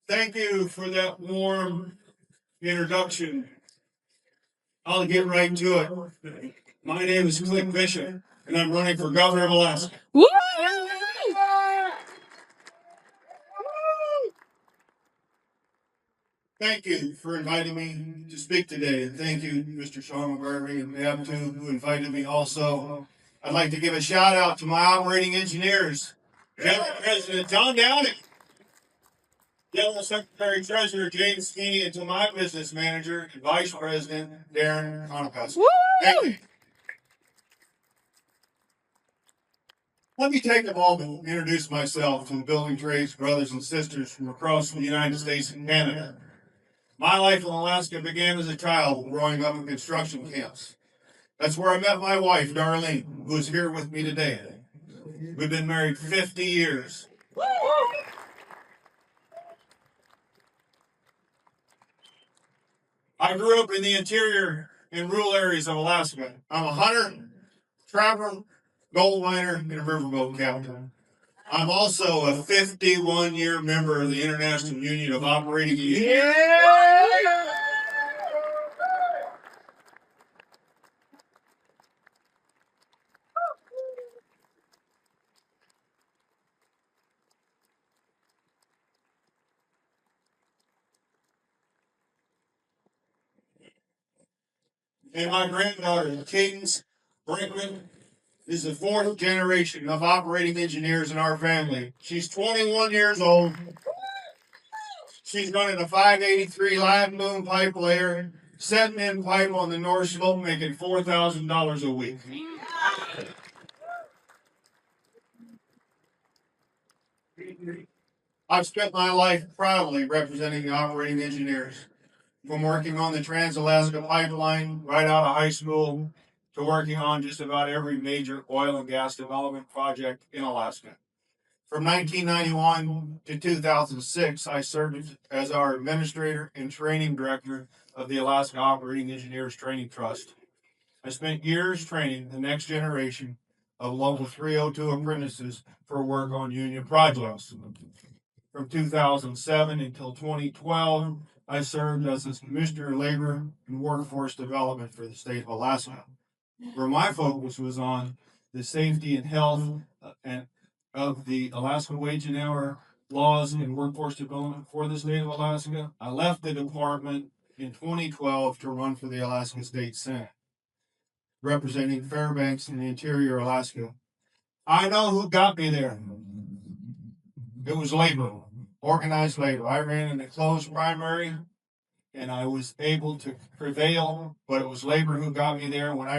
Thank you for that warm introduction. I'll get right to it. My name is Clint Bishop, and I'm running for governor of Alaska. Woo! Thank you for inviting me to speak today, and thank you, Mr. Sean McGarvey and NABTU, who invited me also. I'd like to give a shout out to my operating engineers, General President John Downing, General Secretary Treasurer James Sweeney, and to my business manager and Vice President Darren Conopus. Thank you. Let me take a moment to introduce myself to the building trades brothers and sisters from across the United States and Canada. My life in Alaska began as a child growing up in construction camps. That's where I met my wife, Darlene, who is here with me today. We've been married 50 years. I grew up in the interior and rural areas of Alaska. I'm a hunter, traveler, gold miner, and a riverboat captain. I'm also a 51-year member of the International Union of Operating Engineers. And my granddaughter, Cadence Brinkman, is the fourth generation of operating engineers in our family. She's 21 years old. She's running a 583 line boom pipe layer, setting in pipe on the North Slope, making $4,000 a week. I've spent my life proudly representing the operating engineers, from working on the Trans-Alaska Pipeline right out of high school to working on just about every major oil and gas development project in Alaska. From 1991 to 2006, I served as our administrator and training director of the Alaska Operating Engineers Training Trust. I spent years training the next generation of Local 302 apprentices for work on union projects. From 2007 until 2012, I served as the Commissioner of Labor and Workforce Development for the state of Alaska, where my focus was on the safety and health and of the Alaska wage and hour laws and workforce development for the state of Alaska. I left the department in 2012 to run for the Alaska State Senate, representing Fairbanks in the interior Alaska. I know who got me there. It was labor, organized labor. I ran in a closed primary and I was able to prevail, but it was labor who got me there. When I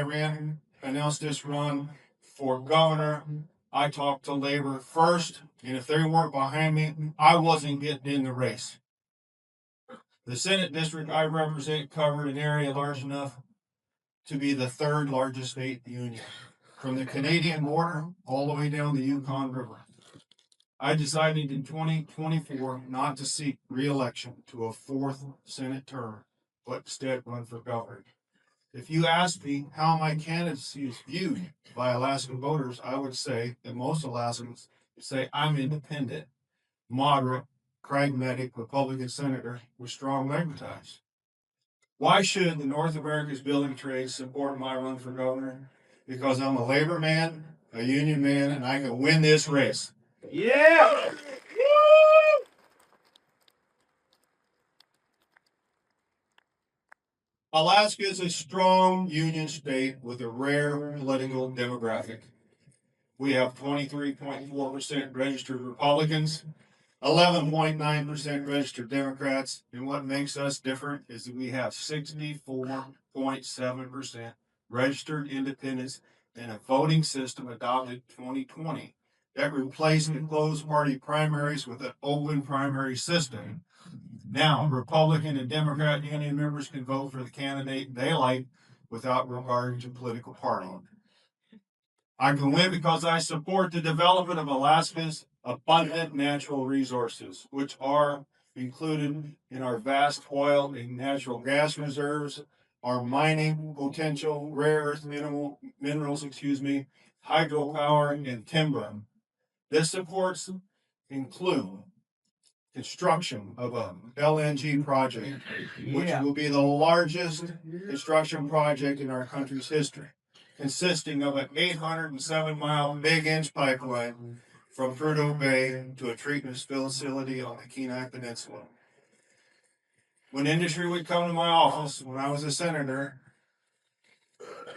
announced this run for governor, I talked to labor first, and if they weren't behind me, I wasn't getting in the race. The Senate district I represent covered an area large enough to be the third largest state in the union, from the Canadian border all the way down the Yukon River. I decided in 2024 not to seek re-election to a fourth Senate term, but instead run for governor. If you ask me how my candidacy is viewed by Alaskan voters, I would say that most Alaskans say I'm independent, moderate, pragmatic Republican senator with strong labor ties. Why should the North America's building trades support my run for governor? Because I'm a labor man, a union man, and I can win this race. Yeah! Alaska is a strong union state with a rare political demographic. We have 23.4% registered Republicans, 11.9% registered Democrats, and what makes us different is that we have 64.7% registered independents and a voting system adopted 2020 that replaced the closed party primaries with an open primary system. Now, Republican and Democrat union members can vote for the candidate they like without regard to political party. I can win because I support the development of Alaska's abundant natural resources, which are included in our vast oil and natural gas reserves, our mining potential, rare earth minerals, hydropower, and timber. This supports include construction of a LNG project, which will be the largest construction project in our country's history, consisting of an 807-mile big-inch pipeline from Prudhoe Bay to a treatment facility on the Kenai Peninsula. When industry would come to my office when I was a senator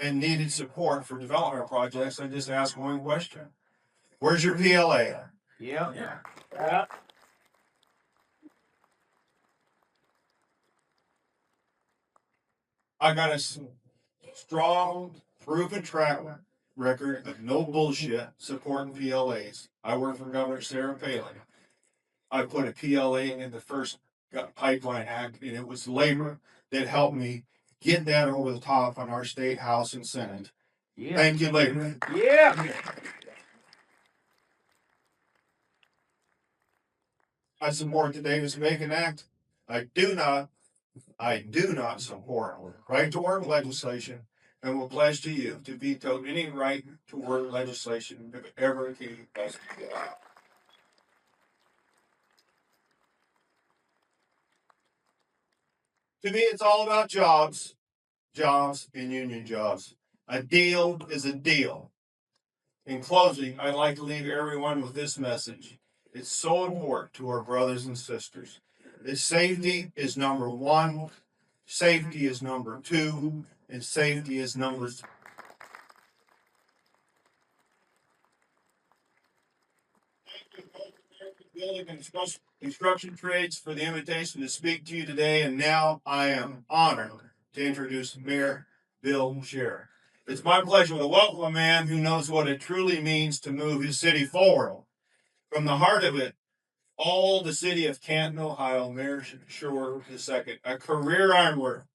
and needed support for development projects, I just asked one question: where's your PLA? Yeah. I got a strong, proven track record of no bullshit supporting PLAs. I work for Governor Sarah Palin. I put a PLA in the first pipeline act, and it was labor that helped me get that over the top on our state house and senate. Yeah. Thank you, labor. Yeah. I support the Davis-Bacon Act. I do not support right to work legislation, and will pledge to you to veto any right to work legislation if it ever came passed. To me, it's all about jobs, jobs, and union jobs. A deal is a deal. In closing, I'd like to leave everyone with this message. It's so important to our brothers and sisters that safety is number one, safety is number two, and safety is number three. Building and construction trades for the invitation to speak to you today, and now I am honored to introduce Mayor Bill Scherer. It's my pleasure to welcome a man who knows what it truly means to move his city forward. From the heart of it, all the city of Canton, Ohio, Mayor Scherer II, a career ironworker,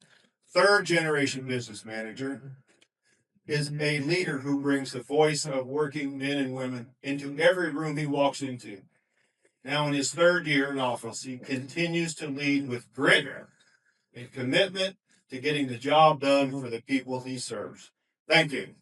third-generation business manager, is a leader who brings the voice of working men and women into every room he walks into. Now in his third year in office, he continues to lead with grit and commitment to getting the job done for the people he serves. Thank you.